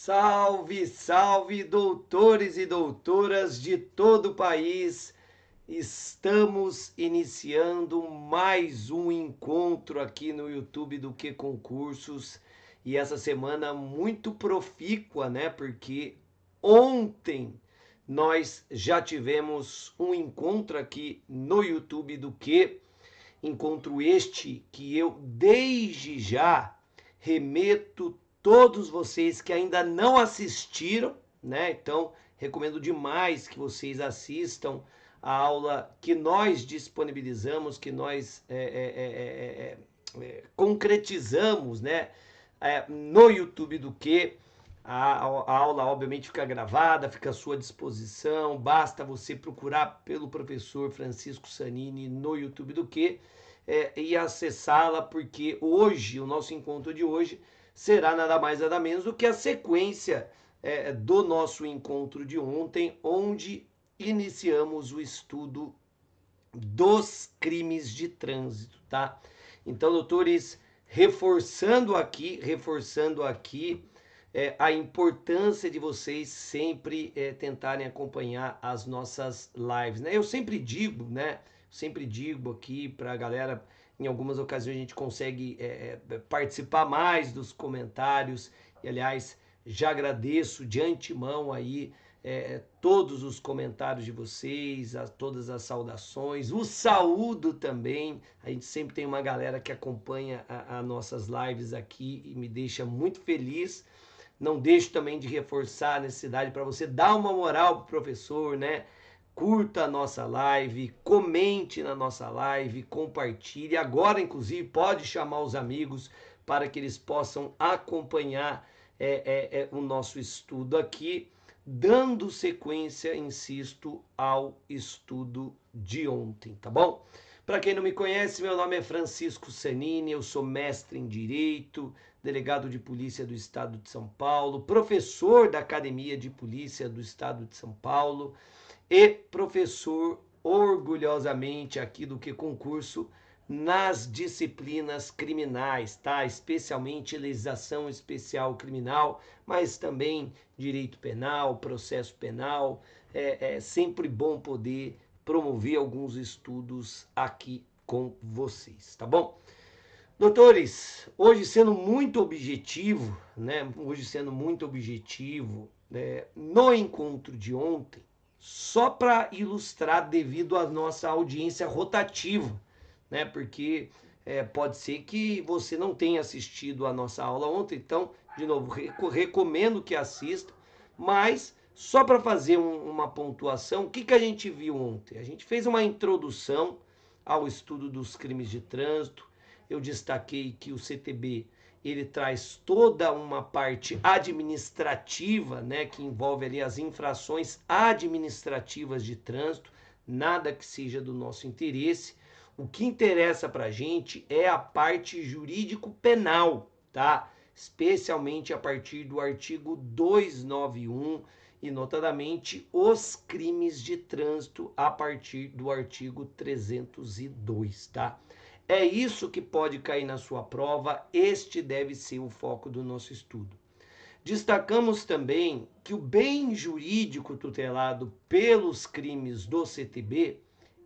Salve, salve, doutores e doutoras de todo o país. Estamos iniciando mais um encontro aqui no YouTube do Que Concursos. E essa semana muito profícua, né? Porque ontem nós já tivemos um encontro aqui no YouTube do Que. Encontro este que eu desde já remeto todos vocês que ainda não assistiram, né? Então, recomendo demais que vocês assistam a aula que nós disponibilizamos, que nós concretizamos, né? No YouTube do Que. A aula, obviamente, fica gravada, fica à sua disposição. Basta você procurar pelo professor Francisco Sanini no YouTube do Que e acessá-la, porque hoje, o nosso encontro de hoje, será nada mais nada menos do que a sequência do nosso encontro de ontem, onde iniciamos o estudo dos crimes de trânsito, tá? Então, doutores, reforçando aqui a importância de vocês sempre tentarem acompanhar as nossas lives, né? Eu sempre digo, né? Sempre digo aqui para a galera, em algumas ocasiões a gente consegue participar mais dos comentários, e aliás, já agradeço de antemão aí todos os comentários de vocês, todas as saudações, o saúdo também. A gente sempre tem uma galera que acompanha as nossas lives aqui e me deixa muito feliz. Não deixo também de reforçar a necessidade para você dar uma moral pro professor, né? Curta a nossa live, comente na nossa live, compartilhe. Agora, inclusive, pode chamar os amigos para que eles possam acompanhar o nosso estudo aqui, dando sequência, insisto, ao estudo de ontem, tá bom? Para quem não me conhece, meu nome é Francisco Sanini, eu sou mestre em Direito, delegado de Polícia do Estado de São Paulo, professor da Academia de Polícia do Estado de São Paulo e professor orgulhosamente aqui do Que Concurso nas disciplinas criminais, tá? Especialmente legislação especial criminal, mas também direito penal, processo penal. É sempre bom poder promover alguns estudos aqui com vocês, tá bom? Doutores, hoje sendo muito objetivo, né? Hoje sendo muito objetivo, no encontro de ontem, só para ilustrar devido à nossa audiência rotativa, né? Porque pode ser que você não tenha assistido a nossa aula ontem, então, de novo, recomendo que assista, mas só para fazer uma pontuação, o que a gente viu ontem? A gente fez uma introdução ao estudo dos crimes de trânsito. Eu destaquei que o CTB ele traz toda uma parte administrativa, né, que envolve ali as infrações administrativas de trânsito, nada que seja do nosso interesse. O que interessa para a gente é a parte jurídico-penal, tá? Especialmente a partir do artigo 291 e, notadamente, os crimes de trânsito a partir do artigo 302, tá? É isso que pode cair na sua prova, este deve ser o foco do nosso estudo. Destacamos também que o bem jurídico tutelado pelos crimes do CTB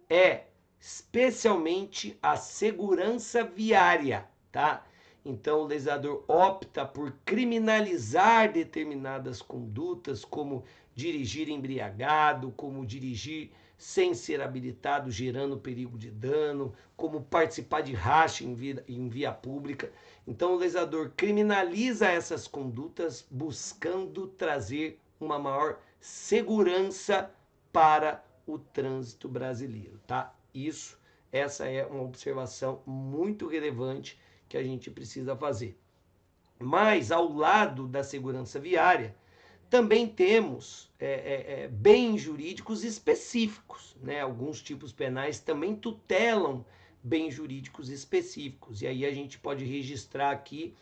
é especialmente a segurança viária, tá? Então, o legislador opta por criminalizar determinadas condutas, como dirigir embriagado, como dirigir sem ser habilitado, gerando perigo de dano, como participar de racha em via pública. Então, o legislador criminaliza essas condutas, buscando trazer uma maior segurança para o trânsito brasileiro, tá? Essa é uma observação muito relevante que a gente precisa fazer. Mas, ao lado da segurança viária, também temos bens jurídicos específicos, né? Alguns tipos penais também tutelam bens jurídicos específicos. E aí a gente pode registrar aqui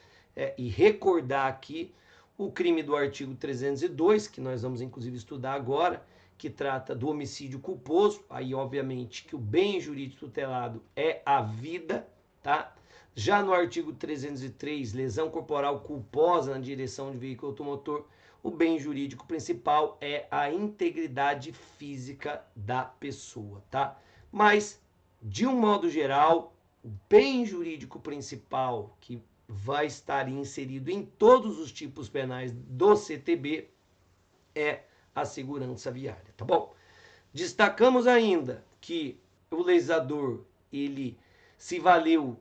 e recordar aqui o crime do artigo 302, que nós vamos inclusive estudar agora, que trata do homicídio culposo. Aí, obviamente, que o bem jurídico tutelado é a vida, tá? Já no artigo 303, lesão corporal culposa na direção de veículo automotor, o bem jurídico principal é a integridade física da pessoa, tá? Mas, de um modo geral, o bem jurídico principal que vai estar inserido em todos os tipos penais do CTB é a segurança viária, tá bom? Destacamos ainda que o legislador, ele se valeu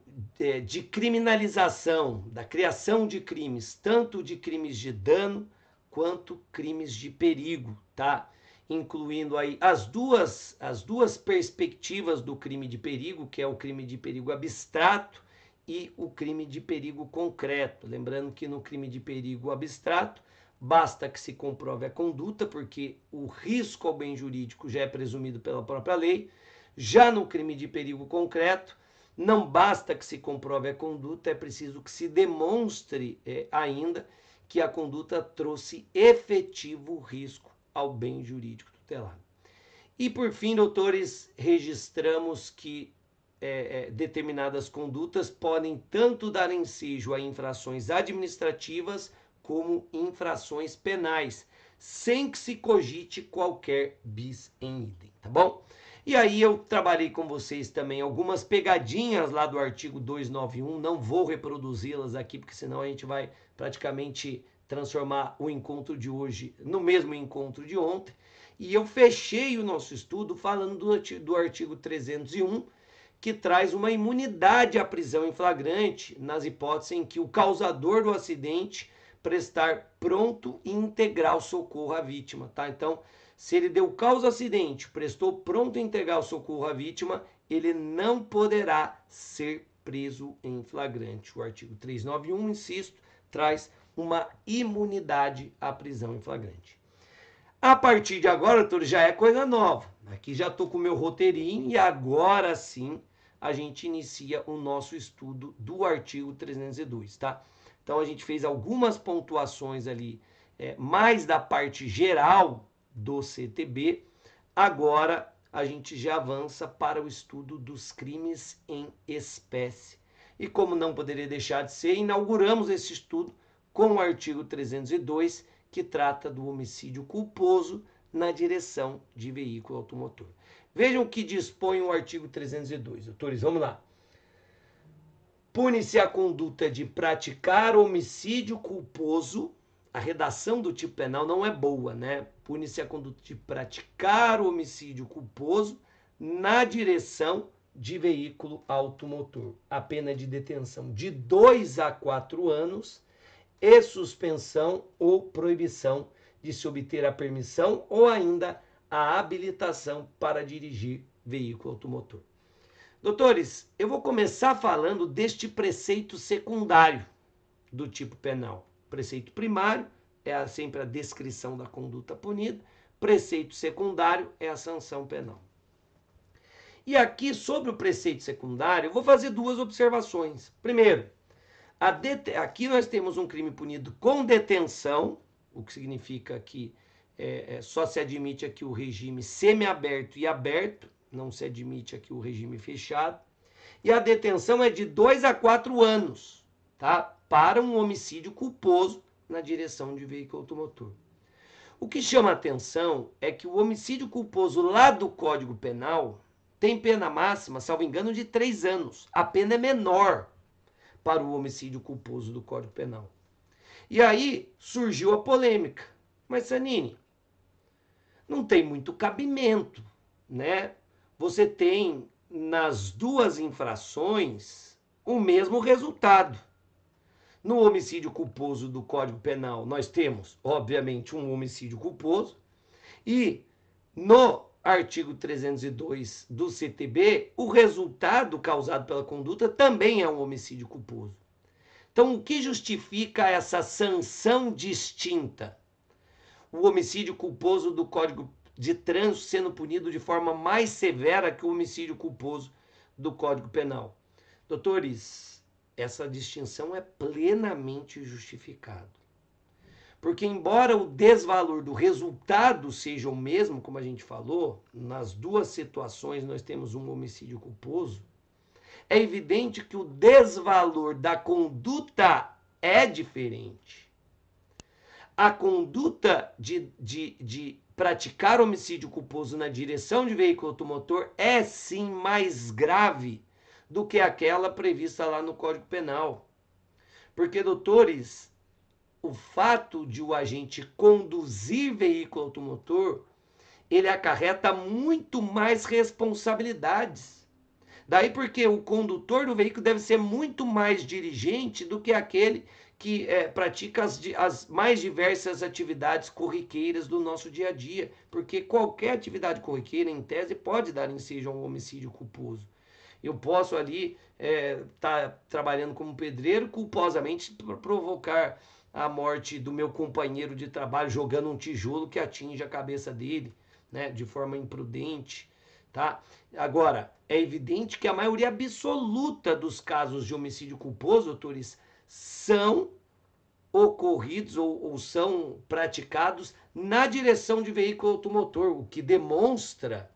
de criminalização, da criação de crimes, tanto de crimes de dano quanto crimes de perigo, tá? Incluindo aí as duas perspectivas do crime de perigo, que é o crime de perigo abstrato e o crime de perigo concreto. Lembrando que no crime de perigo abstrato, basta que se comprove a conduta, porque o risco ao bem jurídico já é presumido pela própria lei. Já no crime de perigo concreto, não basta que se comprove a conduta, é preciso que se demonstre ainda que a conduta trouxe efetivo risco ao bem jurídico tutelado. E por fim, doutores, registramos que determinadas condutas podem tanto dar ensejo a infrações administrativas como infrações penais, sem que se cogite qualquer bis em idem, tá bom? E aí eu trabalhei com vocês também algumas pegadinhas lá do artigo 291, não vou reproduzi-las aqui, porque senão a gente vai praticamente transformar o encontro de hoje no mesmo encontro de ontem. E eu fechei o nosso estudo falando do artigo 301, que traz uma imunidade à prisão em flagrante nas hipóteses em que o causador do acidente prestar pronto e integral socorro à vítima, tá? Então, se ele deu causa ao acidente, prestou pronto e integral socorro à vítima, ele não poderá ser preso em flagrante. O artigo 391, insisto, traz uma imunidade à prisão em flagrante. A partir de agora, doutor, já é coisa nova. Aqui já estou com o meu roteirinho e agora sim a gente inicia o nosso estudo do artigo 302, tá? Então a gente fez algumas pontuações ali, mais da parte geral do CTB. Agora a gente já avança para o estudo dos crimes em espécie. E como não poderia deixar de ser, inauguramos esse estudo com o artigo 302, que trata do homicídio culposo na direção de veículo automotor. Vejam o que dispõe o artigo 302. Doutores, vamos lá. Pune-se a conduta de praticar homicídio culposo. A redação do tipo penal não é boa, né? Pune-se a conduta de praticar homicídio culposo na direção de veículo automotor. A pena de detenção de 2 a 4 anos e suspensão ou proibição de se obter a permissão ou ainda a habilitação para dirigir veículo automotor. Doutores, eu vou começar falando deste preceito secundário do tipo penal. Preceito primário é sempre a descrição da conduta punida, preceito secundário é a sanção penal. E aqui, sobre o preceito secundário, eu vou fazer duas observações. Primeiro, aqui nós temos um crime punido com detenção, o que significa que só se admite aqui o regime semiaberto e aberto, não se admite aqui o regime fechado. E a detenção é de 2 a 4 anos, tá? Para um homicídio culposo na direção de veículo automotor. O que chama atenção é que o homicídio culposo lá do Código Penal tem pena máxima, salvo engano, de 3 anos. A pena é menor para o homicídio culposo do Código Penal. E aí surgiu a polêmica. Mas, Sanini, não tem muito cabimento, né? Você tem nas duas infrações o mesmo resultado. No homicídio culposo do Código Penal, nós temos, obviamente, um homicídio culposo. E no artigo 302 do CTB, o resultado causado pela conduta também é um homicídio culposo. Então, o que justifica essa sanção distinta? O homicídio culposo do Código de Trânsito sendo punido de forma mais severa que o homicídio culposo do Código Penal. Doutores, essa distinção é plenamente justificada. Porque embora o desvalor do resultado seja o mesmo, como a gente falou, nas duas situações nós temos um homicídio culposo, é evidente que o desvalor da conduta é diferente. A conduta de praticar homicídio culposo na direção de veículo automotor é sim mais grave do que aquela prevista lá no Código Penal. Porque, doutores, o fato de o agente conduzir veículo automotor, ele acarreta muito mais responsabilidades. Daí porque o condutor do veículo deve ser muito mais dirigente do que aquele que pratica as mais diversas atividades corriqueiras do nosso dia a dia. Porque qualquer atividade corriqueira, em tese, pode dar ensejo a um homicídio culposo. Eu posso ali estar trabalhando como pedreiro, culposamente provocar a morte do meu companheiro de trabalho jogando um tijolo que atinge a cabeça dele, né, de forma imprudente, tá? Agora, é evidente que a maioria absoluta dos casos de homicídio culposo, doutores, são ocorridos ou são praticados na direção de veículo automotor, o que demonstra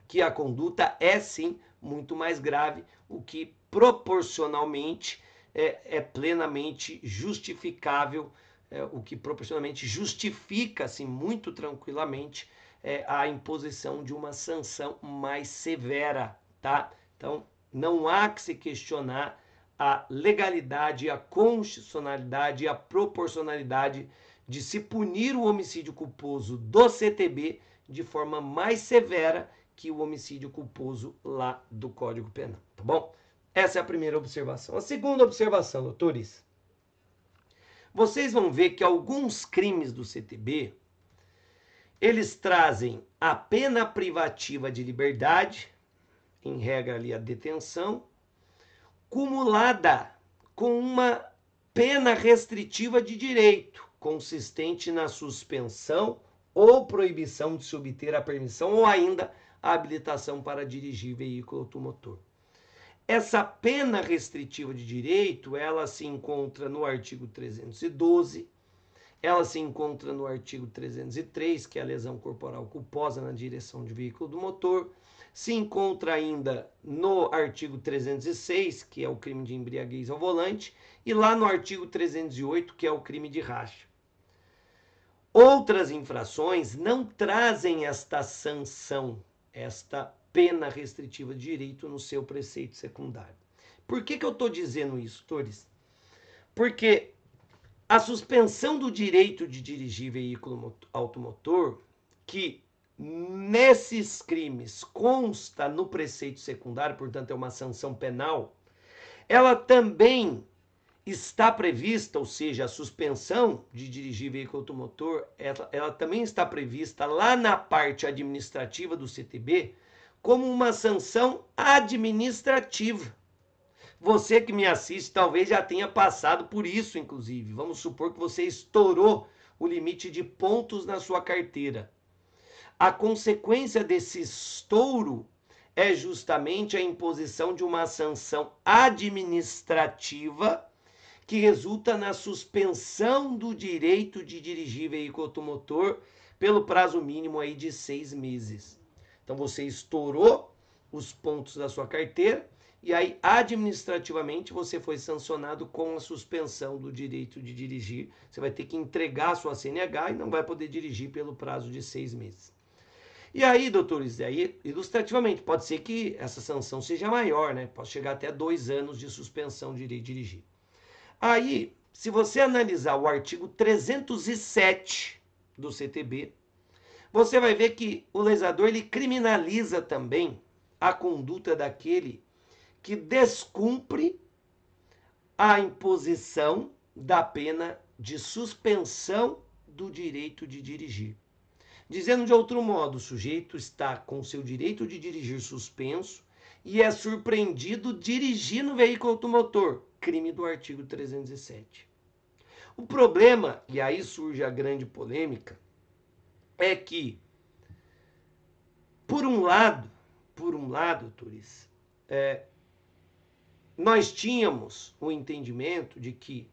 que a conduta é sim muito mais grave, o que proporcionalmente é plenamente justificável, o que proporcionalmente justifica assim, muito tranquilamente a imposição de uma sanção mais severa, tá? Então, não há que se questionar a legalidade, a constitucionalidade e a proporcionalidade de se punir o homicídio culposo do CTB de forma mais severa que o homicídio culposo lá do Código Penal, tá bom? Essa é a primeira observação. A segunda observação, doutores, vocês vão ver que alguns crimes do CTB, eles trazem a pena privativa de liberdade, em regra ali a detenção, cumulada com uma pena restritiva de direito, consistente na suspensão ou proibição de se obter a permissão ou ainda a habilitação para dirigir veículo automotor. Essa pena restritiva de direito, ela se encontra no artigo 312, ela se encontra no artigo 303, que é a lesão corporal culposa na direção de veículo do motor, se encontra ainda no artigo 306, que é o crime de embriaguez ao volante, e lá no artigo 308, que é o crime de racha. Outras infrações não trazem esta sanção, esta pena restritiva de direito no seu preceito secundário. Por que eu estou dizendo isso, doutores? Porque a suspensão do direito de dirigir veículo automotor, que nesses crimes consta no preceito secundário, portanto é uma sanção penal, ela também está prevista, ou seja, a suspensão de dirigir veículo automotor, ela também está prevista lá na parte administrativa do CTB como uma sanção administrativa. Você que me assiste talvez já tenha passado por isso, inclusive. Vamos supor que você estourou o limite de pontos na sua carteira. A consequência desse estouro é justamente a imposição de uma sanção administrativa que resulta na suspensão do direito de dirigir veículo automotor pelo prazo mínimo aí de 6 meses. Então você estourou os pontos da sua carteira e aí administrativamente você foi sancionado com a suspensão do direito de dirigir. Você vai ter que entregar a sua CNH e não vai poder dirigir pelo prazo de 6 meses. E aí, doutores, aí, ilustrativamente, pode ser que essa sanção seja maior, né? Pode chegar até 2 anos de suspensão de direito de dirigir. Aí, se você analisar o artigo 307 do CTB, você vai ver que o legislador ele criminaliza também a conduta daquele que descumpre a imposição da pena de suspensão do direito de dirigir. Dizendo de outro modo, o sujeito está com seu direito de dirigir suspenso e é surpreendido dirigindo veículo automotor, crime do artigo 307. O problema, e aí surge a grande polêmica, é que, por um lado, doutores, nós tínhamos o entendimento de que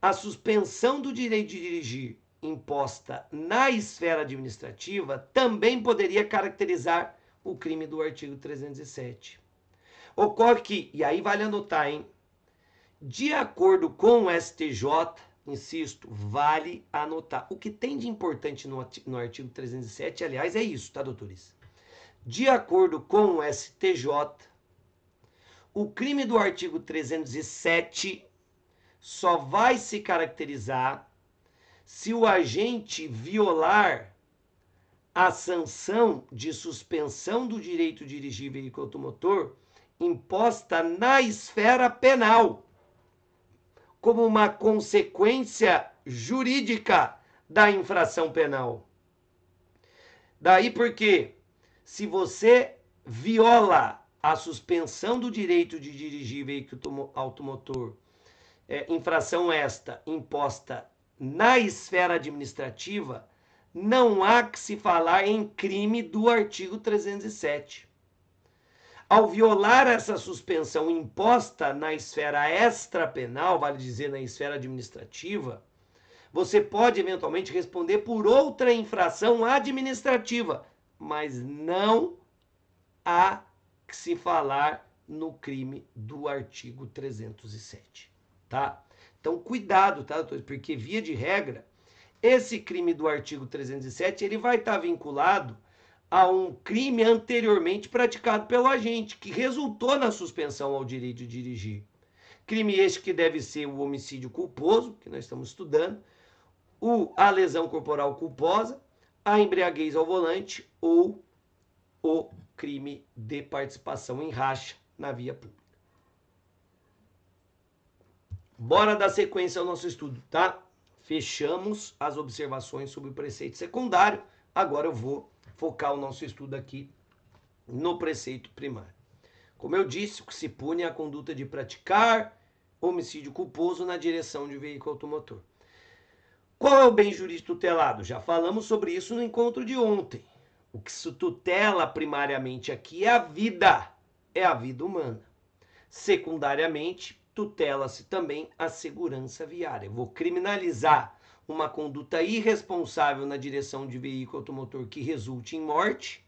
a suspensão do direito de dirigir imposta na esfera administrativa também poderia caracterizar o crime do artigo 307. Ocorre que, e aí vale anotar, hein? De acordo com o STJ, insisto, vale anotar. O que tem de importante no artigo 307, aliás, é isso, tá, doutores? De acordo com o STJ, o crime do artigo 307 só vai se caracterizar se o agente violar a sanção de suspensão do direito de dirigir veículo automotor imposta na esfera penal, como uma consequência jurídica da infração penal. Daí porque, se você viola a suspensão do direito de dirigir veículo automotor, infração esta imposta na esfera administrativa, não há que se falar em crime do artigo 307. Ao violar essa suspensão imposta na esfera extrapenal, vale dizer, na esfera administrativa, você pode eventualmente responder por outra infração administrativa, mas não há que se falar no crime do artigo 307, tá? Então, cuidado, tá, doutor? Porque, via de regra, esse crime do artigo 307, ele vai estar vinculado a um crime anteriormente praticado pelo agente, que resultou na suspensão ao direito de dirigir. Crime este que deve ser o homicídio culposo, que nós estamos estudando, a lesão corporal culposa, a embriaguez ao volante ou o crime de participação em racha na via pública. Bora dar sequência ao nosso estudo, tá? Fechamos as observações sobre o preceito secundário. Agora eu vou focar o nosso estudo aqui no preceito primário. Como eu disse, o que se pune é a conduta de praticar homicídio culposo na direção de veículo automotor. Qual é o bem jurídico tutelado? Já falamos sobre isso no encontro de ontem. O que se tutela primariamente aqui é a vida humana. Secundariamente, tutela-se também a segurança viária. Eu vou criminalizar uma conduta irresponsável na direção de veículo automotor que resulte em morte,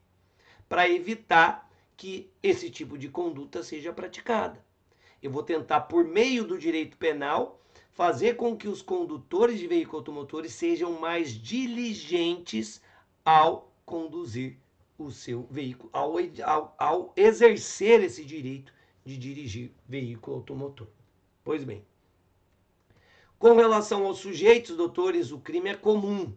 para evitar que esse tipo de conduta seja praticada. Eu vou tentar, por meio do direito penal, fazer com que os condutores de veículos automotores sejam mais diligentes ao conduzir o seu veículo, ao exercer esse direito de dirigir veículo automotor. Pois bem, com relação aos sujeitos, doutores, o crime é comum.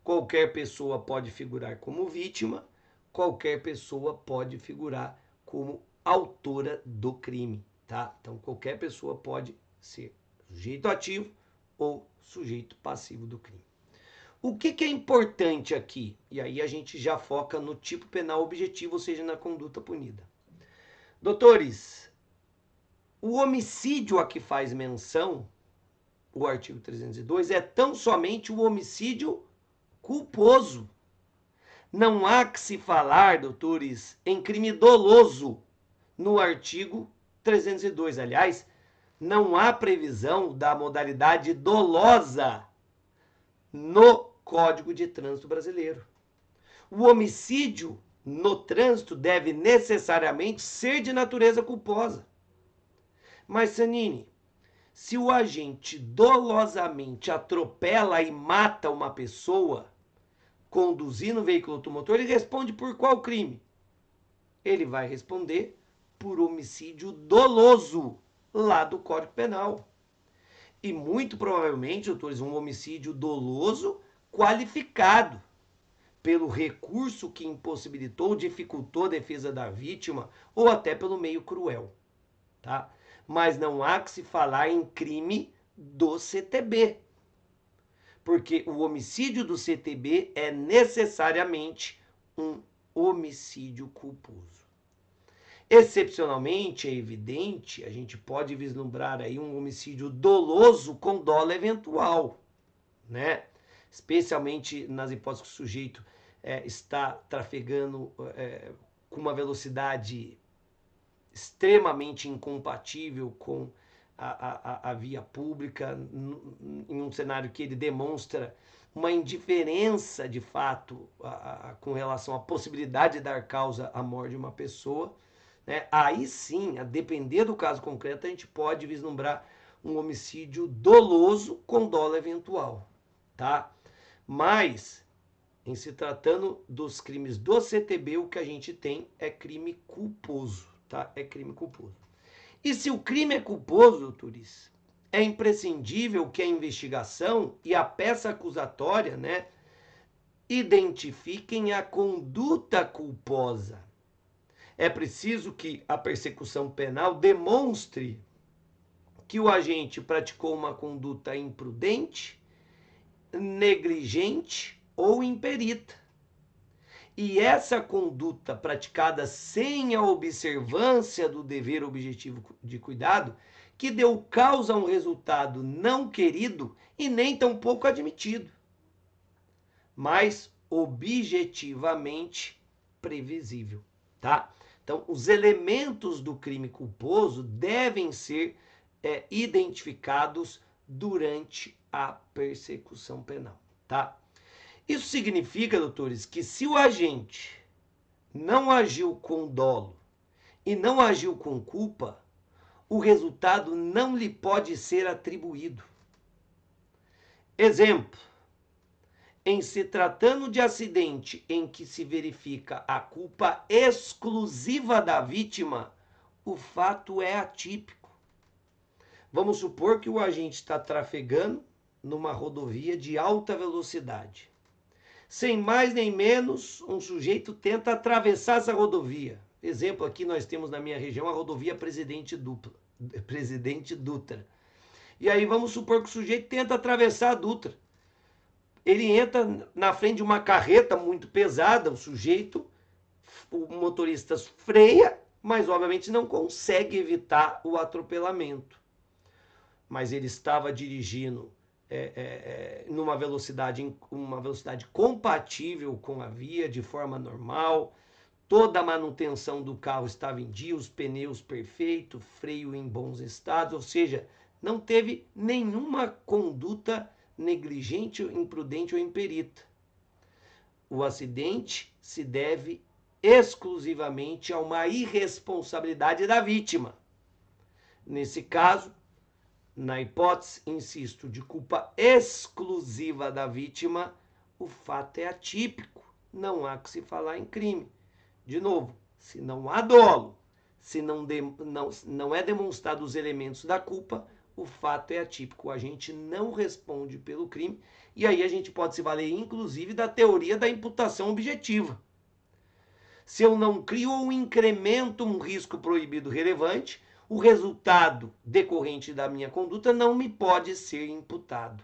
Qualquer pessoa pode figurar como vítima, qualquer pessoa pode figurar como autora do crime, tá? Então, qualquer pessoa pode ser sujeito ativo ou sujeito passivo do crime. O que é importante aqui? E aí a gente já foca no tipo penal objetivo, ou seja, na conduta punida. Doutores, o homicídio a que faz menção o artigo 302 é tão somente o homicídio culposo. Não há que se falar, doutores, em crime doloso no artigo 302. Aliás, não há previsão da modalidade dolosa no Código de Trânsito Brasileiro. O homicídio no trânsito deve necessariamente ser de natureza culposa. Mas, Sanini, se o agente dolosamente atropela e mata uma pessoa conduzindo um veículo automotor, ele responde por qual crime? Ele vai responder por homicídio doloso, lá do Código Penal. E muito provavelmente, doutores, um homicídio doloso qualificado pelo recurso que impossibilitou, dificultou a defesa da vítima ou até pelo meio cruel, tá? Mas não há que se falar em crime do CTB, porque o homicídio do CTB é necessariamente um homicídio culposo. Excepcionalmente, é evidente, a gente pode vislumbrar aí um homicídio doloso com dolo eventual, né? Especialmente nas hipóteses que o sujeito está trafegando com uma velocidade extremamente incompatível com a via pública, em um cenário que ele demonstra uma indiferença de fato com relação à possibilidade de dar causa à morte de uma pessoa, né? Aí sim, a depender do caso concreto, a gente pode vislumbrar um homicídio doloso com dolo eventual, tá? Mas, em se tratando dos crimes do CTB, o que a gente tem é crime culposo, tá? É crime culposo. E se o crime é culposo, doutores, é imprescindível que a investigação e a peça acusatória, né, identifiquem a conduta culposa. É preciso que a persecução penal demonstre que o agente praticou uma conduta imprudente, negligente ou imperita. E essa conduta praticada sem a observância do dever objetivo de cuidado, que deu causa a um resultado não querido e nem tampouco admitido, mas objetivamente previsível, tá? Então, os elementos do crime culposo devem ser identificados durante a persecução penal, tá? Isso significa, doutores, que se o agente não agiu com dolo e não agiu com culpa, o resultado não lhe pode ser atribuído. Exemplo: em se tratando de acidente em que se verifica a culpa exclusiva da vítima, o fato é atípico. Vamos supor que o agente está trafegando numa rodovia de alta velocidade. Sem mais nem menos, um sujeito tenta atravessar essa rodovia. Exemplo, aqui nós temos na minha região a rodovia Presidente Dutra. E aí vamos supor que o sujeito tenta atravessar a Dutra. Ele entra na frente de uma carreta muito pesada, o motorista freia, mas obviamente não consegue evitar o atropelamento. Mas ele estava dirigindo numa velocidade compatível com a via, de forma normal, toda a manutenção do carro estava em dia, os pneus perfeitos, freio em bons estados, ou seja, não teve nenhuma conduta negligente, imprudente ou imperita. O acidente se deve exclusivamente a uma irresponsabilidade da vítima. Nesse caso, na hipótese, insisto, de culpa exclusiva da vítima, o fato é atípico. Não há que se falar em crime. De novo, se não há dolo, se não é demonstrado os elementos da culpa, o fato é atípico. O agente não responde pelo crime. E aí a gente pode se valer, inclusive, da teoria da imputação objetiva. Se eu não crio ou incremento um risco proibido relevante, o resultado decorrente da minha conduta não me pode ser imputado,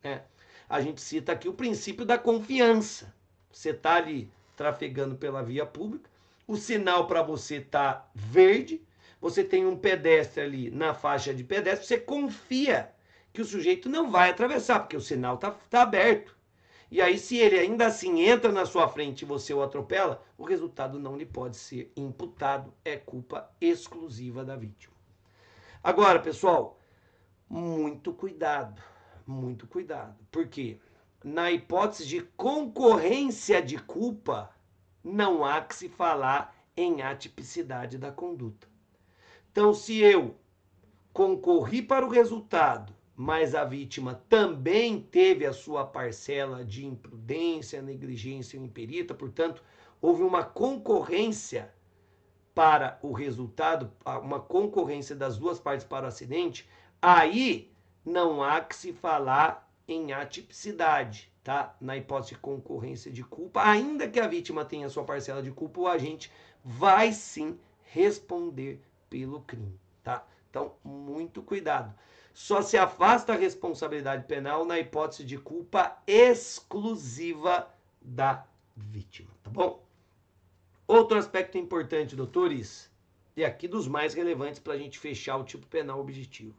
né? A gente cita aqui o princípio da confiança. Você está ali trafegando pela via pública, o sinal para você está verde, você tem um pedestre ali na faixa de pedestre, você confia que o sujeito não vai atravessar, porque o sinal está aberto. E aí, se ele ainda assim entra na sua frente e você o atropela, o resultado não lhe pode ser imputado, é culpa exclusiva da vítima. Agora, pessoal, muito cuidado, porque na hipótese de concorrência de culpa, não há que se falar em atipicidade da conduta. Então, se eu concorri para o resultado, mas a vítima também teve a sua parcela de imprudência, negligência ou imperita, portanto, houve uma concorrência para o resultado, uma concorrência das duas partes para o acidente, aí não há que se falar em atipicidade, tá? Na hipótese de concorrência de culpa, ainda que a vítima tenha a sua parcela de culpa, o agente vai sim responder pelo crime, tá? Então, muito cuidado. Só se afasta a responsabilidade penal na hipótese de culpa exclusiva da vítima, tá bom? Outro aspecto importante, doutores, e aqui dos mais relevantes para a gente fechar o tipo penal objetivo.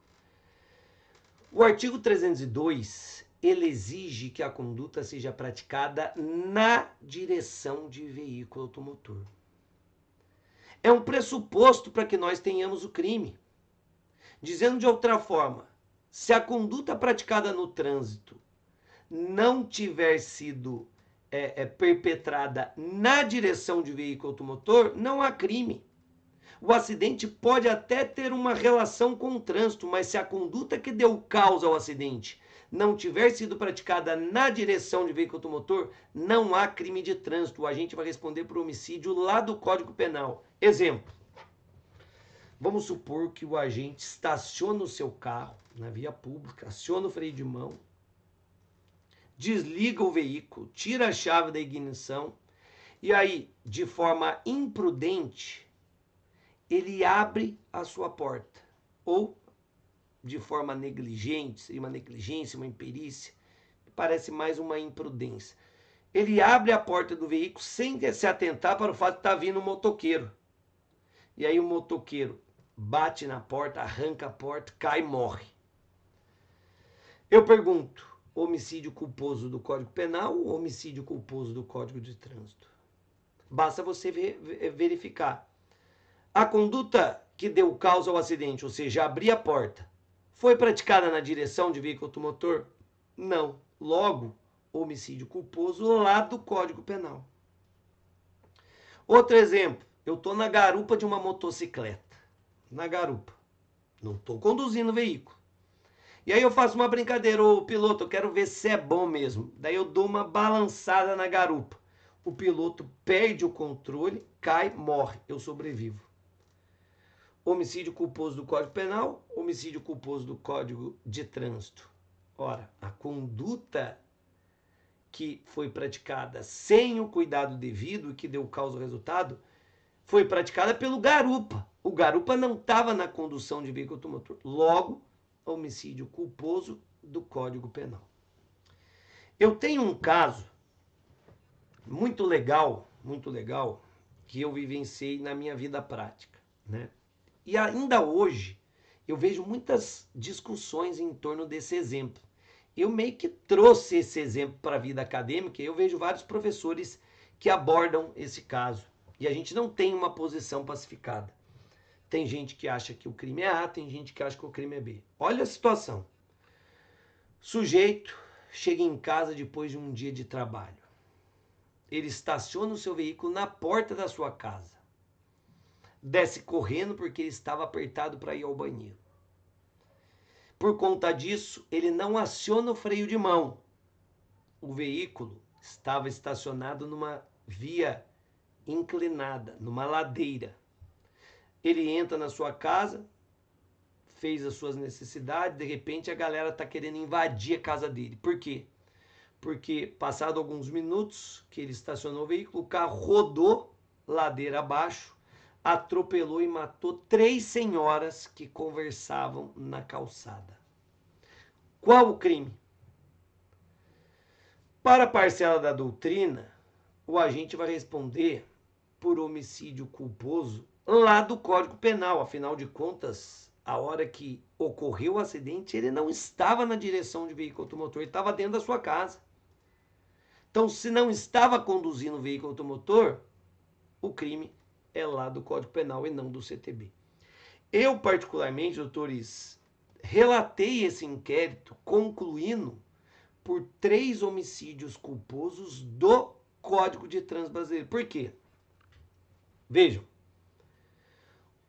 O artigo 302, ele exige que a conduta seja praticada na direção de veículo automotor. É um pressuposto para que nós tenhamos o crime. Dizendo de outra forma, se a conduta praticada no trânsito não tiver sido perpetrada na direção de veículo automotor, não há crime. O acidente pode até ter uma relação com o trânsito, mas se a conduta que deu causa ao acidente não tiver sido praticada na direção de veículo automotor, não há crime de trânsito. O agente vai responder por homicídio lá do Código Penal. Exemplo. Vamos supor que o agente estaciona o seu carro na via pública, aciona o freio de mão, desliga o veículo, tira a chave da ignição e aí, de forma imprudente, ele abre a sua porta. Ou, de forma negligente, seria uma negligência, uma imperícia, parece mais uma imprudência. Ele abre a porta do veículo sem se atentar para o fato de estar vindo um motoqueiro. E aí o motoqueiro bate na porta, arranca a porta, cai e morre. Eu pergunto, homicídio culposo do Código Penal ou homicídio culposo do Código de Trânsito? Basta você verificar. A conduta que deu causa ao acidente, ou seja, abrir a porta, foi praticada na direção de veículo automotor? Não. Logo, homicídio culposo lá do Código Penal. Outro exemplo, eu estou na garupa de uma motocicleta. Na garupa. Não estou conduzindo o veículo. E aí eu faço uma brincadeira, ô piloto, eu quero ver se é bom mesmo. Daí eu dou uma balançada na garupa. O piloto perde o controle, cai, morre. Eu sobrevivo. Homicídio culposo do Código Penal, homicídio culposo do Código de Trânsito. Ora, a conduta que foi praticada sem o cuidado devido e que deu causa ao resultado foi praticada pelo garupa. O garupa não estava na condução de veículo automotor. Logo, homicídio culposo do Código Penal. Eu tenho um caso muito legal, que eu vivenciei na minha vida prática, né? E ainda hoje eu vejo muitas discussões em torno desse exemplo. Eu meio que trouxe esse exemplo para a vida acadêmica e eu vejo vários professores que abordam esse caso. E a gente não tem uma posição pacificada. Tem gente que acha que o crime é A, tem gente que acha que o crime é B. Olha a situação. Sujeito chega em casa depois de um dia de trabalho. Ele estaciona o seu veículo na porta da sua casa. Desce correndo porque ele estava apertado para ir ao banheiro. Por conta disso, ele não aciona o freio de mão. O veículo estava estacionado numa via inclinada, numa ladeira. Ele entra na sua casa, fez as suas necessidades, de repente a galera está querendo invadir a casa dele. Por quê? Porque passado alguns minutos que ele estacionou o veículo, o carro rodou ladeira abaixo, atropelou e matou 3 senhoras que conversavam na calçada. Qual o crime? Para a parcela da doutrina, o agente vai responder por homicídio culposo lá do Código Penal. Afinal de contas, a hora que ocorreu o acidente, ele não estava na direção de veículo automotor, ele estava dentro da sua casa. Então, se não estava conduzindo o veículo automotor, o crime é lá do Código Penal e não do CTB. Eu, particularmente, doutores, relatei esse inquérito concluindo por 3 homicídios culposos do Código de Trânsito Brasileiro. Por quê? Vejam.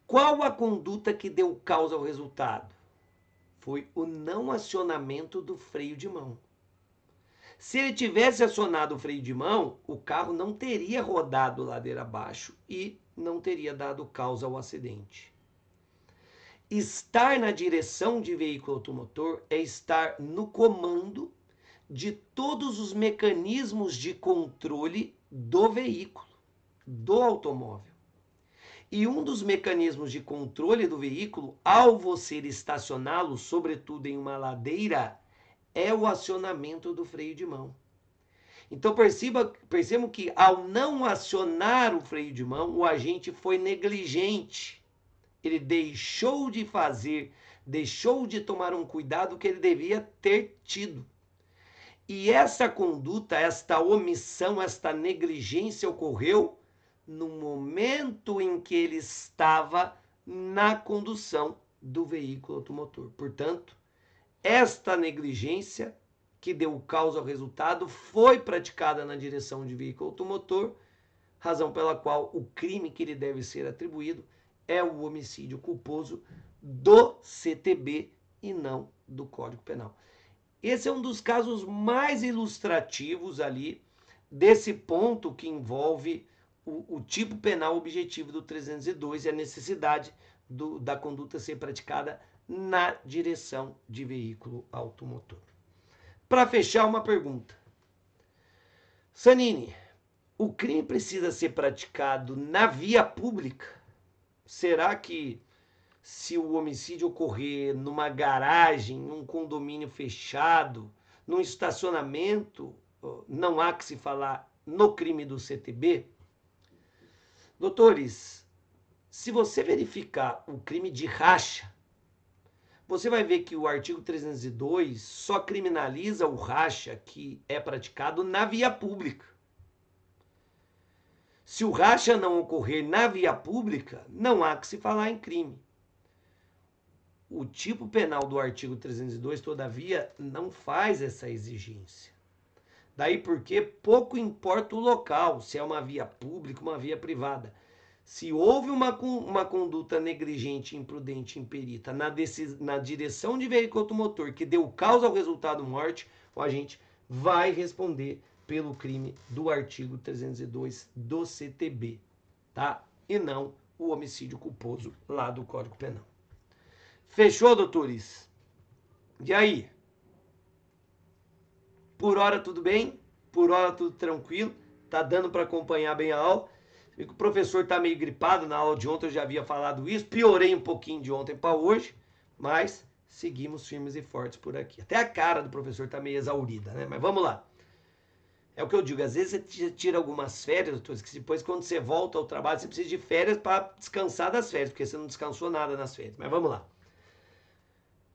Qual a conduta que deu causa ao resultado? Foi o não acionamento do freio de mão. Se ele tivesse acionado o freio de mão, o carro não teria rodado ladeira abaixo e não teria dado causa ao acidente. Estar na direção de veículo automotor é estar no comando de todos os mecanismos de controle do veículo, do automóvel. E um dos mecanismos de controle do veículo, ao você estacioná-lo, sobretudo em uma ladeira, é o acionamento do freio de mão. Então percebam que ao não acionar o freio de mão, o agente foi negligente. Ele deixou de fazer, deixou de tomar um cuidado que ele devia ter tido. E essa conduta, esta omissão, esta negligência ocorreu no momento em que ele estava na condução do veículo automotor. Portanto, esta negligência que deu causa ao resultado foi praticada na direção de veículo automotor, razão pela qual o crime que lhe deve ser atribuído é o homicídio culposo do CTB e não do Código Penal. Esse é um dos casos mais ilustrativos ali desse ponto que envolve o tipo penal objetivo do 302 e a necessidade da conduta ser praticada na direção de veículo automotor. Para fechar, uma pergunta. Sanini, o crime precisa ser praticado na via pública? Será que se o homicídio ocorrer numa garagem, num condomínio fechado, num estacionamento, não há que se falar no crime do CTB? Doutores, se você verificar o crime de racha, você vai ver que o artigo 302 só criminaliza o racha que é praticado na via pública. Se o racha não ocorrer na via pública, não há que se falar em crime. O tipo penal do artigo 302, todavia, não faz essa exigência. Daí porque pouco importa o local, se é uma via pública, uma via privada. Se houve uma conduta negligente, imprudente, imperita na direção de veículo automotor que deu causa ao resultado morte, o agente vai responder pelo crime do artigo 302 do CTB, tá? E não o homicídio culposo lá do Código Penal. Fechou, doutores? E aí? Por hora tudo bem? Por hora tudo tranquilo? Tá dando para acompanhar bem a aula? O professor tá meio gripado, na aula de ontem eu já havia falado isso, piorei um pouquinho de ontem para hoje, mas seguimos firmes e fortes por aqui. Até a cara do professor tá meio exaurida, né? Mas vamos lá. É o que eu digo, às vezes você tira algumas férias, doutores, que depois quando você volta ao trabalho, você precisa de férias para descansar das férias, porque você não descansou nada nas férias. Mas vamos lá.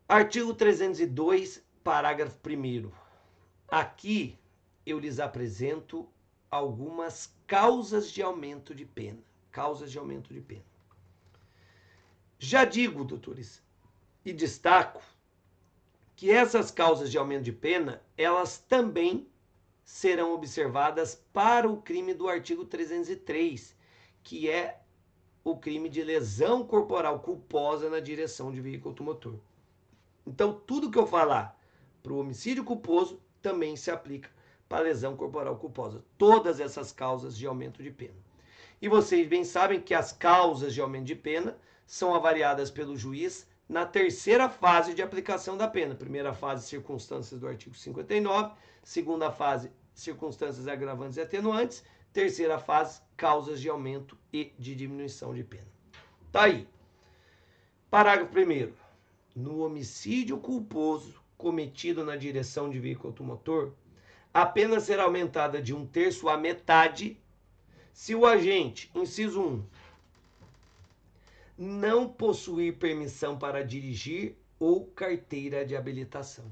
Artigo 302, parágrafo 1º. Aqui eu lhes apresento algumas causas de aumento de pena. Causas de aumento de pena. Já digo, doutores, e destaco que essas causas de aumento de pena, elas também serão observadas para o crime do artigo 303, que é o crime de lesão corporal culposa na direção de veículo automotor. Então, tudo que eu falar para o homicídio culposo também se aplica para lesão corporal culposa. Todas essas causas de aumento de pena. E vocês bem sabem que as causas de aumento de pena são avaliadas pelo juiz na terceira fase de aplicação da pena. Primeira fase, circunstâncias do artigo 59. Segunda fase, circunstâncias agravantes e atenuantes. Terceira fase, causas de aumento e de diminuição de pena. Tá aí. Parágrafo 1º. No homicídio culposo cometido na direção de veículo automotor, a pena será aumentada de 1/3 à metade se o agente, inciso 1, não possuir permissão para dirigir ou carteira de habilitação.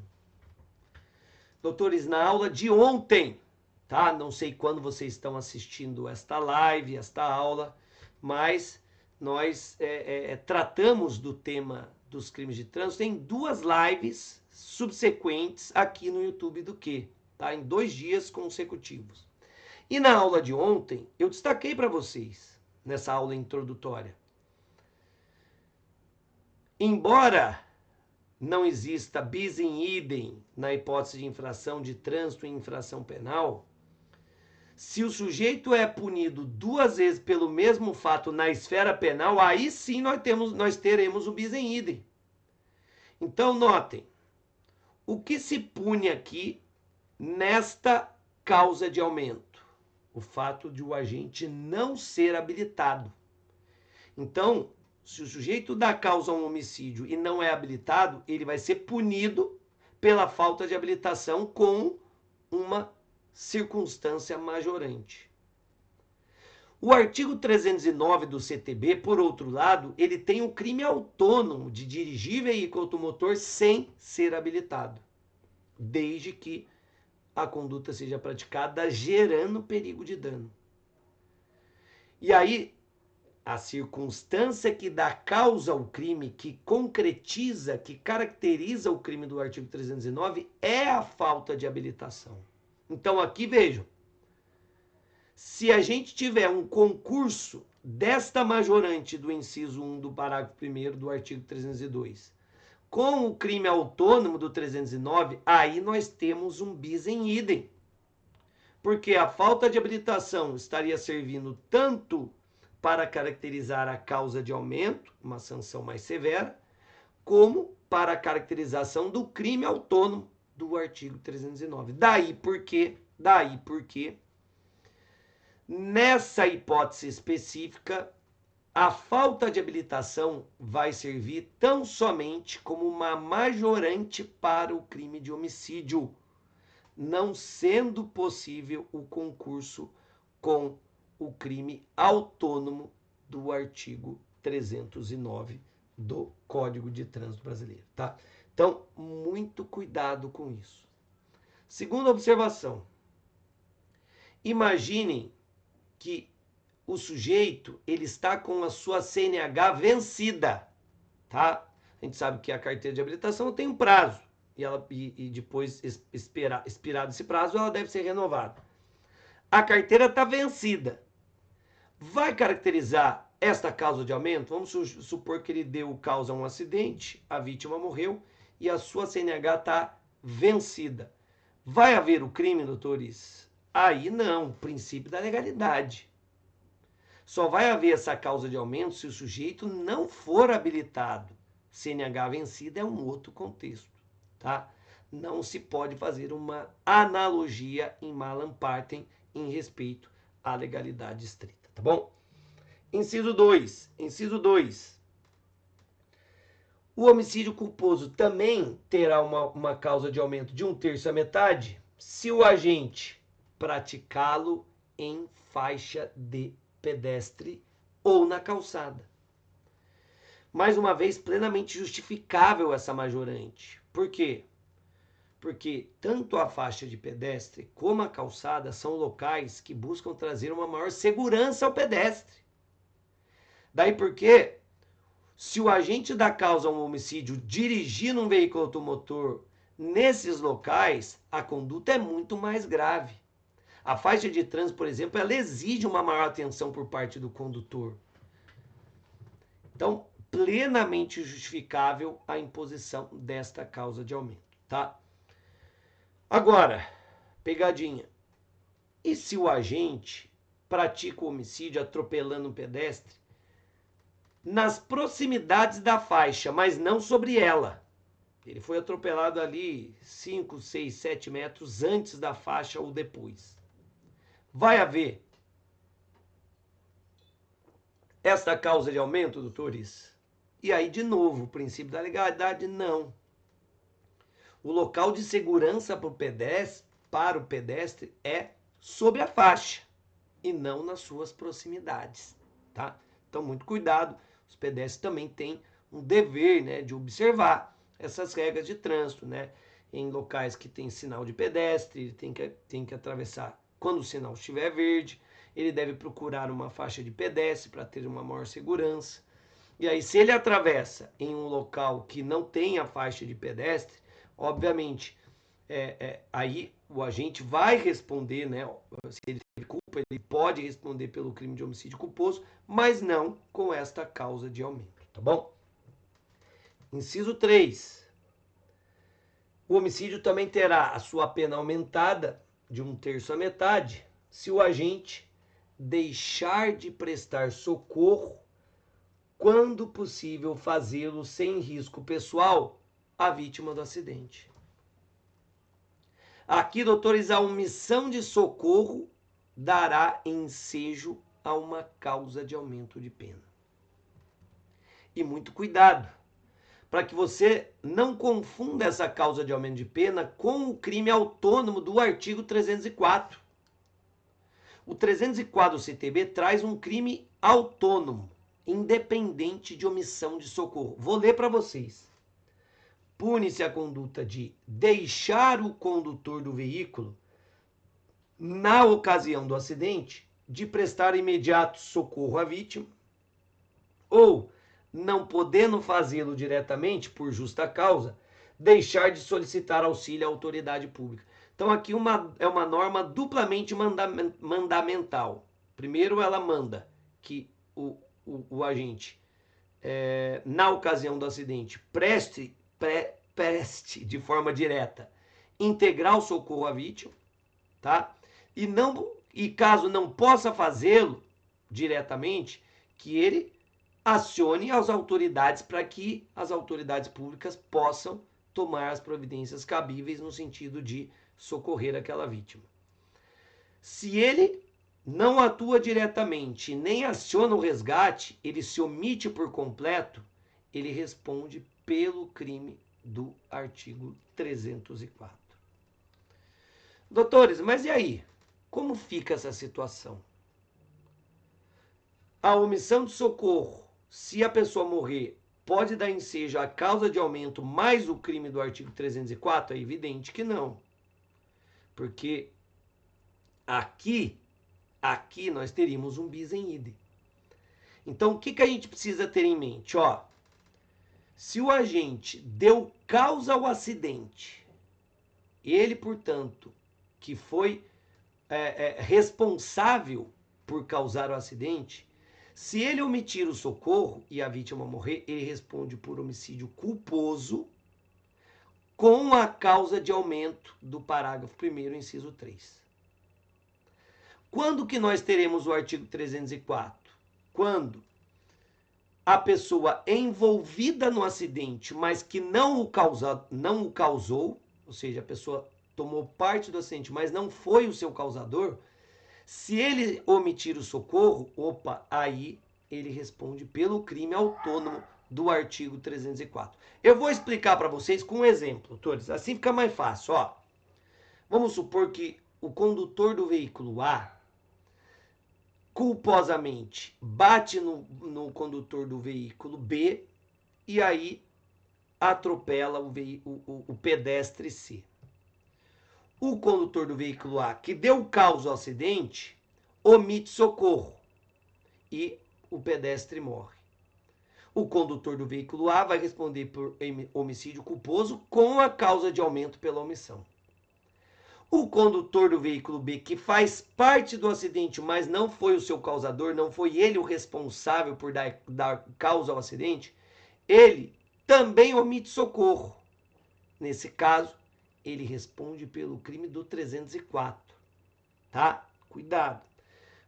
Doutores, na aula de ontem, tá? Não sei quando vocês estão assistindo esta live, esta aula, mas nós tratamos do tema dos crimes de trânsito em 2 lives subsequentes aqui no YouTube do Quê? Tá? Em 2 dias consecutivos. E na aula de ontem, eu destaquei para vocês, nessa aula introdutória, embora não exista bis in idem na hipótese de infração de trânsito e infração penal, se o sujeito é punido 2 vezes pelo mesmo fato na esfera penal, aí sim nós teremos o bis in idem. Então, notem, o que se pune aqui nesta causa de aumento? O fato de o agente não ser habilitado. Então, se o sujeito dá causa a um homicídio e não é habilitado, ele vai ser punido pela falta de habilitação com uma circunstância majorante. O artigo 309 do CTB, por outro lado, ele tem o crime autônomo de dirigir veículo automotor sem ser habilitado, desde que a conduta seja praticada gerando perigo de dano. E aí, a circunstância que dá causa ao crime, que concretiza, que caracteriza o crime do artigo 309, é a falta de habilitação. Então aqui vejam, Se a gente tiver um concurso desta majorante do inciso 1 do parágrafo 1º do artigo 302, com o crime autônomo do 309, aí nós temos um bis em idem. Porque a falta de habilitação estaria servindo tanto para caracterizar a causa de aumento, uma sanção mais severa, como para a caracterização do crime autônomo do artigo 309. Daí porque, nessa hipótese específica, a falta de habilitação vai servir tão somente como uma majorante para o crime de homicídio, não sendo possível o concurso com o crime autônomo do artigo 309 do Código de Trânsito Brasileiro, tá? Então, muito cuidado com isso. Segunda observação. Imaginem que o sujeito ele está com a sua CNH vencida, tá? A gente sabe que a carteira de habilitação tem um prazo e depois expirado esse prazo ela deve ser renovada. A carteira está vencida. Vai caracterizar esta causa de aumento? Vamos supor que ele deu causa a um acidente, a vítima morreu e a sua CNH está vencida. Vai haver o crime, doutores? Aí não, princípio da legalidade. Só vai haver essa causa de aumento se o sujeito não for habilitado. CNH vencida é um outro contexto, tá? Não se pode fazer uma analogia em malam partem em respeito à legalidade estrita, tá bom? Inciso 2. O homicídio culposo também terá uma causa de aumento de 1/3 à metade se o agente praticá-lo em faixa de pedestre ou na calçada. Mais uma vez, plenamente justificável essa majorante. Por quê? Porque tanto a faixa de pedestre como a calçada são locais que buscam trazer uma maior segurança ao pedestre. Daí porque, se o agente da causa um homicídio dirigir um veículo automotor nesses locais, a conduta é muito mais grave. A faixa de trânsito, por exemplo, ela exige uma maior atenção por parte do condutor. Então, plenamente justificável a imposição desta causa de aumento, tá? Agora, pegadinha. E se o agente pratica o homicídio atropelando um pedestre nas proximidades da faixa, mas não sobre ela? Ele foi atropelado ali 5, 6, 7 metros antes da faixa ou depois. Vai haver esta causa de aumento, doutores? E aí, de novo, o princípio da legalidade, não. O local de segurança para o pedestre é sobre a faixa e não nas suas proximidades, tá? Então, muito cuidado. Os pedestres também têm um dever, né, de observar essas regras de trânsito, né? Em locais que tem sinal de pedestre, ele tem que atravessar quando o sinal estiver verde, ele deve procurar uma faixa de pedestre para ter uma maior segurança. E aí, se ele atravessa em um local que não tem a faixa de pedestre, obviamente, aí o agente vai responder, né? Se ele teve culpa, ele pode responder pelo crime de homicídio culposo, mas não com esta causa de aumento, tá bom? Inciso 3. O homicídio também terá a sua pena aumentada de 1/3 à metade se o agente deixar de prestar socorro quando possível fazê-lo sem risco pessoal à vítima do acidente. Aqui, doutores, a omissão de socorro dará ensejo a uma causa de aumento de pena. E muito cuidado, para que você não confunda essa causa de aumento de pena com o crime autônomo do artigo 304. O 304 do CTB traz um crime autônomo, independente de omissão de socorro. Vou ler para vocês. Pune-se a conduta de deixar o condutor do veículo, na ocasião do acidente, de prestar imediato socorro à vítima, ou, não podendo fazê-lo diretamente por justa causa, deixar de solicitar auxílio à autoridade pública. Então aqui é uma norma duplamente mandamental. Primeiro ela manda que o agente, na ocasião do acidente, preste de forma direta integral socorro à vítima, tá? E caso não possa fazê-lo diretamente, que ele acione as autoridades para que as autoridades públicas possam tomar as providências cabíveis no sentido de socorrer aquela vítima. Se ele não atua diretamente, nem aciona o resgate, ele se omite por completo, ele responde pelo crime do artigo 304. Doutores, mas e aí? Como fica essa situação? A omissão de socorro, se a pessoa morrer, pode dar ensejo à causa de aumento mais o crime do artigo 304? É evidente que não. Porque aqui nós teríamos um bis em idem. Então, o que a gente precisa ter em mente? Ó, se o agente deu causa ao acidente, ele, portanto, que foi responsável por causar o acidente, se ele omitir o socorro e a vítima morrer, ele responde por homicídio culposo com a causa de aumento do parágrafo 1º, inciso 3. Quando que nós teremos o artigo 304? Quando a pessoa envolvida no acidente, mas que não o causou, ou seja, a pessoa tomou parte do acidente, mas não foi o seu causador, se ele omitir o socorro, aí ele responde pelo crime autônomo do artigo 304. Eu vou explicar para vocês com um exemplo, doutores, assim fica mais fácil. Ó. Vamos supor que o condutor do veículo A culposamente bate no condutor do veículo B e aí atropela o pedestre C. O condutor do veículo A, que deu causa ao acidente, omite socorro e o pedestre morre. O condutor do veículo A vai responder por homicídio culposo com a causa de aumento pela omissão. O condutor do veículo B, que faz parte do acidente, mas não foi o seu causador, não foi ele o responsável por dar causa ao acidente, ele também omite socorro. Nesse caso, ele responde pelo crime do 304. Tá? Cuidado.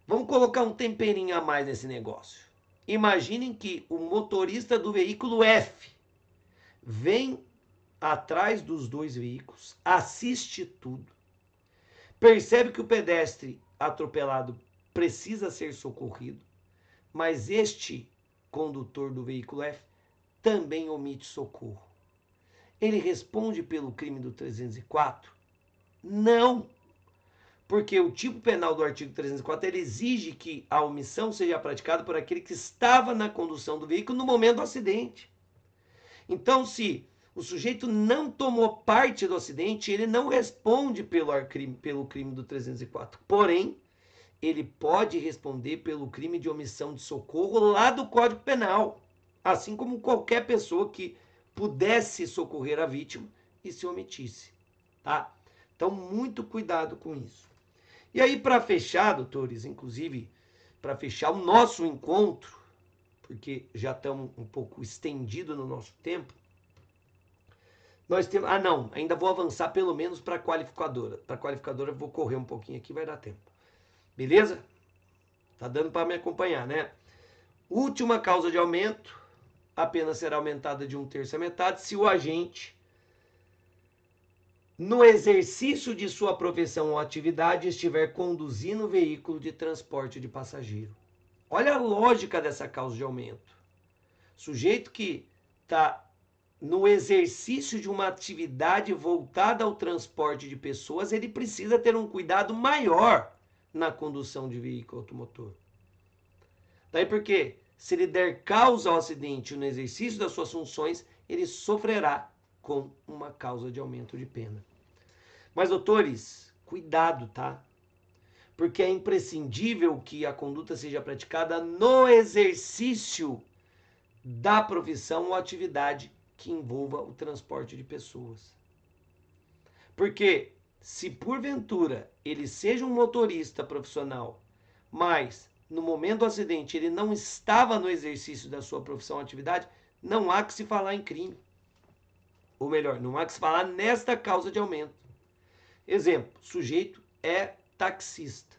Vamos colocar um temperinho a mais nesse negócio. Imaginem que o motorista do veículo F vem atrás dos dois veículos, assiste tudo, percebe que o pedestre atropelado precisa ser socorrido, mas este condutor do veículo F também omite socorro. Ele responde pelo crime do 304? Não, porque o tipo penal do artigo 304 ele exige que a omissão seja praticada por aquele que estava na condução do veículo no momento do acidente. Então, se o sujeito não tomou parte do acidente, ele não responde pelo crime do 304. Porém, ele pode responder pelo crime de omissão de socorro lá do Código Penal, assim como qualquer pessoa que pudesse socorrer a vítima e se omitisse, tá? Então, muito cuidado com isso. E aí, para fechar, doutores, inclusive, para fechar o nosso encontro, porque já estamos um pouco estendido no nosso tempo, nós temos... não, ainda vou avançar pelo menos para a qualificadora. Para a qualificadora eu vou correr um pouquinho aqui, vai dar tempo. Beleza? Tá dando para me acompanhar, né? Última causa de aumento, a pena será aumentada de 1/3 a metade se o agente, no exercício de sua profissão ou atividade, estiver conduzindo veículo de transporte de passageiro. Olha a lógica dessa causa de aumento. Sujeito que está no exercício de uma atividade voltada ao transporte de pessoas, ele precisa ter um cuidado maior na condução de veículo automotor. Daí porque, se ele der causa ao acidente no exercício das suas funções, ele sofrerá com uma causa de aumento de pena. Mas, doutores, cuidado, tá? Porque é imprescindível que a conduta seja praticada no exercício da profissão ou atividade que envolva o transporte de pessoas. Porque Se porventura ele seja um motorista profissional, mas no momento do acidente ele não estava no exercício da sua profissão ou atividade, não há que se falar em crime. Ou melhor, não há que se falar nesta causa de aumento. Exemplo, sujeito é taxista,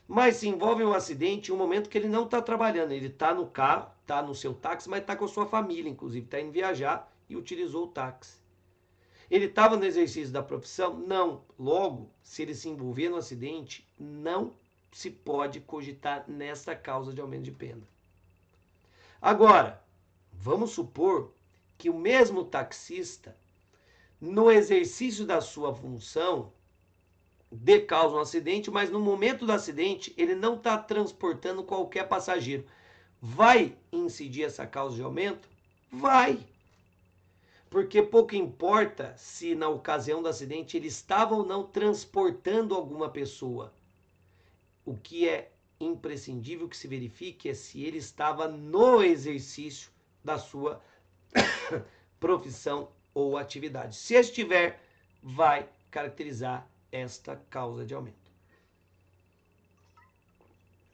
mas se envolve em um acidente em um momento que ele não está trabalhando, ele está no carro, está no seu táxi, mas está com a sua família, inclusive, está indo viajar e utilizou o táxi. Ele estava no exercício da profissão? Não. Logo, se ele se envolver no acidente, não se pode cogitar nessa causa de aumento de pena. Agora, vamos supor que o mesmo taxista, no exercício da sua função, dê causa a um acidente, mas no momento do acidente ele não está transportando qualquer passageiro. Vai incidir essa causa de aumento? Vai. Porque pouco importa se na ocasião do acidente ele estava ou não transportando alguma pessoa. O que é imprescindível que se verifique é se ele estava no exercício da sua profissão ou atividade. Se estiver, vai caracterizar esta causa de aumento.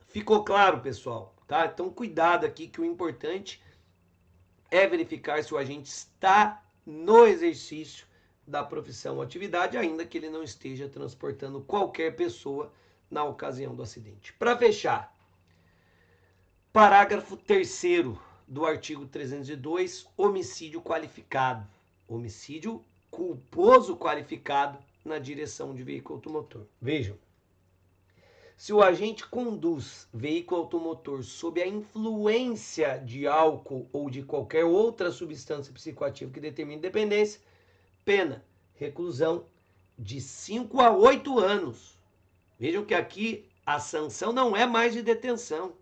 Ficou claro, pessoal? Tá? Então, cuidado aqui, que o importante é verificar se o agente está no exercício da profissão ou atividade, ainda que ele não esteja transportando qualquer pessoa na ocasião do acidente. Para fechar, parágrafo 3º do artigo 302, homicídio qualificado. Homicídio culposo qualificado na direção de veículo automotor. Vejam, se o agente conduz veículo automotor sob a influência de álcool ou de qualquer outra substância psicoativa que determine dependência, pena, reclusão de 5 a 8 anos. Vejam que aqui a sanção não é mais de detenção.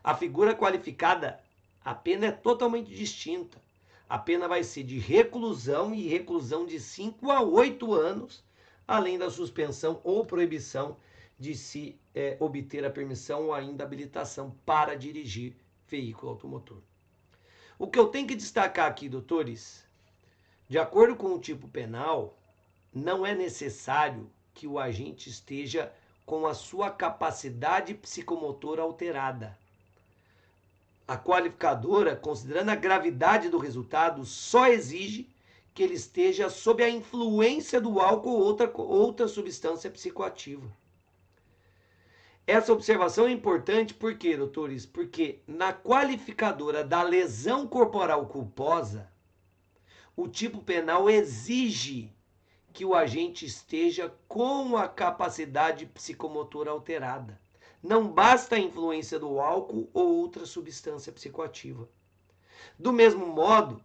A figura qualificada, a pena é totalmente distinta. A pena vai ser de reclusão e reclusão de 5 a 8 anos, além da suspensão ou proibição de se obter a permissão ou ainda habilitação para dirigir veículo automotor. O que eu tenho que destacar aqui, doutores, de acordo com o tipo penal, não é necessário que o agente esteja com a sua capacidade psicomotora alterada. A qualificadora, considerando a gravidade do resultado, só exige que ele esteja sob a influência do álcool ou outra substância psicoativa. Essa observação é importante por quê, doutores? Porque na qualificadora da lesão corporal culposa, o tipo penal exige que o agente esteja com a capacidade psicomotora alterada. Não basta a influência do álcool ou outra substância psicoativa. Do mesmo modo,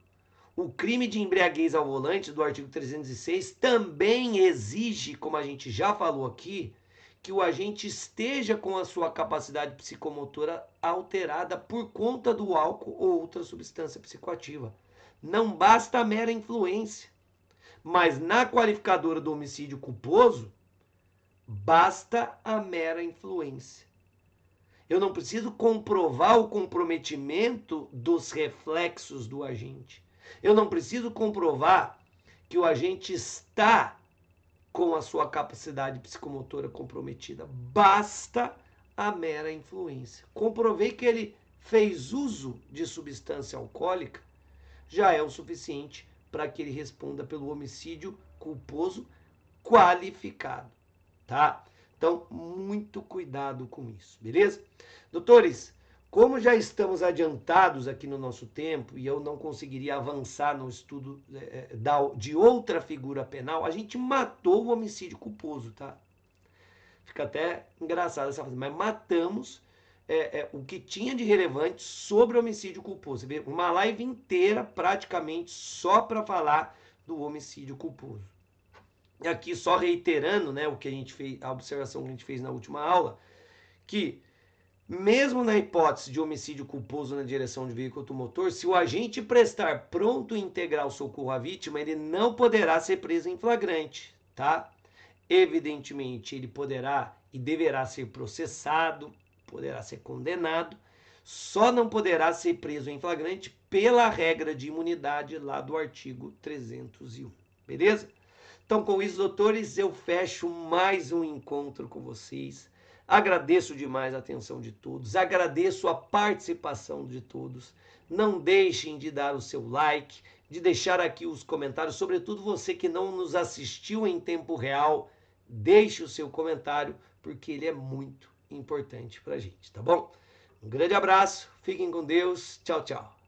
o crime de embriaguez ao volante do artigo 306 também exige, como a gente já falou aqui, que o agente esteja com a sua capacidade psicomotora alterada por conta do álcool ou outra substância psicoativa. Não basta a mera influência. Mas na qualificadora do homicídio culposo, basta a mera influência. Eu não preciso comprovar o comprometimento dos reflexos do agente. Eu não preciso comprovar que o agente está com a sua capacidade psicomotora comprometida. Basta a mera influência. Comprovei que ele fez uso de substância alcoólica, já é o suficiente para que ele responda pelo homicídio culposo qualificado, tá? Então, muito cuidado com isso, beleza? Doutores, como já estamos adiantados aqui no nosso tempo e eu não conseguiria avançar no estudo de outra figura penal, a gente matou o homicídio culposo, tá? Fica até engraçado essa frase, mas matamos o que tinha de relevante sobre o homicídio culposo. Você vê uma live inteira praticamente só para falar do homicídio culposo. E aqui só reiterando, né, o que a gente fez, a observação que a gente fez na última aula, que mesmo na hipótese de homicídio culposo na direção de veículo automotor, se o agente prestar pronto e integral socorro à vítima, ele não poderá ser preso em flagrante, tá? Evidentemente, ele poderá e deverá ser processado, poderá ser condenado, só não poderá ser preso em flagrante pela regra de imunidade lá do artigo 301, beleza? Então, com isso, doutores, eu fecho mais um encontro com vocês. Agradeço demais a atenção de todos, agradeço a participação de todos. Não deixem de dar o seu like, de deixar aqui os comentários, sobretudo você que não nos assistiu em tempo real, deixe o seu comentário, porque ele é muito importante para a gente, tá bom? Um grande abraço, fiquem com Deus, tchau, tchau.